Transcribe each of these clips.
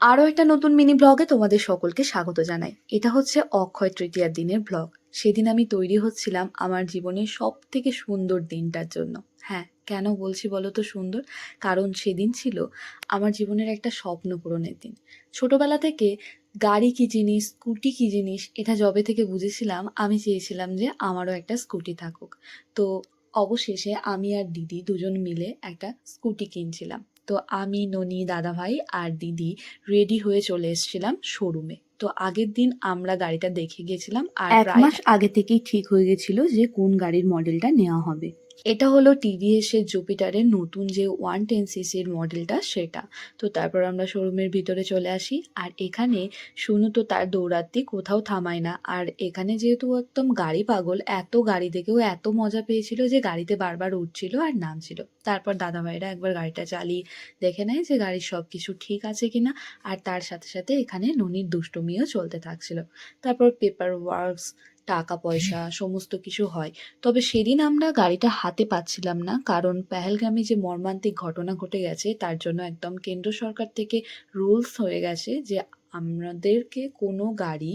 আরও একটা নতুন মিনি ব্লগে তোমাদের সকলকে স্বাগত জানাই। এটা হচ্ছে অক্ষয় তৃতীয়ার দিনের ব্লগ। সেদিন আমি তৈরি হচ্ছিলাম আমার জীবনের সব থেকে সুন্দর দিনটার জন্য। হ্যাঁ, কেন বলছি বলো তো সুন্দর? কারণ সেদিন ছিল আমার জীবনের একটা স্বপ্ন পূরণের দিন। ছোটবেলা থেকে গাড়ি কী জিনিস, স্কুটি কী জিনিস, এটা যবে থেকে বুঝেছিলাম আমি চেয়েছিলাম যে আমারও একটা স্কুটি থাকুক। তো অবশেষে আমি আর দিদি দুজন মিলে একটা স্কুটি কিনছিলাম। তো আমি, ননি, দাদাভাই আর দিদি রেডি হয়ে চলে এসেছিলাম শোরুমে। তো আগের দিন আমরা গাড়িটা দেখে গেছিলাম আর এক প্রায় মাস আগে থেকেই ঠিক হয়ে গেছিল যে কোন গাড়ির মডেলটা নেওয়া হবে। এটা হলো টিভিএসের জুপিটারের নতুন যে 110 সিসির মডেলটা সেটা। তো তারপর আমরা শোরুমের ভিতরে চলে আসি আর এখানে শুনু তো তার দৌড়াতে কোথাও থামায় না। আর এখানে যেহেতু ও একদম গাড়ি পাগল, এত গাড়ি দেখেও এত মজা পেয়েছিল যে গাড়িতে বারবার উঠছিল আর নামছিল। তারপর দাদাভাইরা একবার গাড়িটা চালিয়ে দেখে নেয় যে গাড়ির সব কিছু ঠিক আছে কিনা। আর তার সাথে সাথে এখানে ননির দুষ্টুমিও চলতে থাকছিল। তারপর পেপার ওয়ার্কস, টাকা পয়সা সমস্ত কিছু হয়। তবে সেদিন আমরা গাড়িটা হাতে পাচ্ছিলাম না, কারণ পেহেলগামে যে মর্মান্তিক ঘটনা ঘটে গেছে তার জন্য একদম কেন্দ্র সরকার থেকে রুলস হয়ে গেছে যে আমাদেরকে কোনো গাড়ি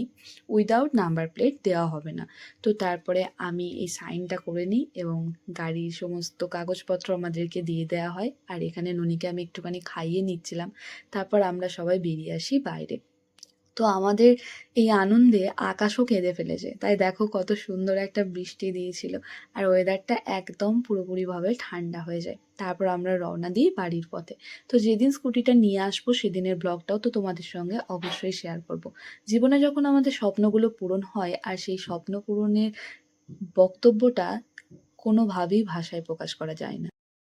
উইদাউট নাম্বার প্লেট দেওয়া হবে না। তো তারপরে আমি এই সাইনটা করে নিই এবং গাড়ির সমস্ত কাগজপত্র আমাদেরকে দিয়ে দেওয়া হয়। আর এখানে ননিকে আমি একটুখানি খাইয়ে নিচ্ছিলাম। তারপর আমরা সবাই বেরিয়ে আসি বাইরে। তো আমাদের এই আনন্দে আকাশও কেঁদে ফেলেছে। তাই দেখো কত সুন্দর একটা বৃষ্টি দিয়েছিল আর ওয়েদারটা একদম পুরোপুরিভাবে ঠান্ডা হয়ে যায়। তারপর আমরা রওনা দিই বাড়ির পথে। তো যেদিন স্কুটিটা নিয়ে আসবো সেদিনের ব্লগটাও তো তোমাদের সঙ্গে অবশ্যই শেয়ার করব। জীবনে যখন আমাদের স্বপ্নগুলো পূরণ হয় আর সেই স্বপ্ন পূরণের বক্তব্যটা কোনোভাবেই ভাষায় প্রকাশ করা যায় না।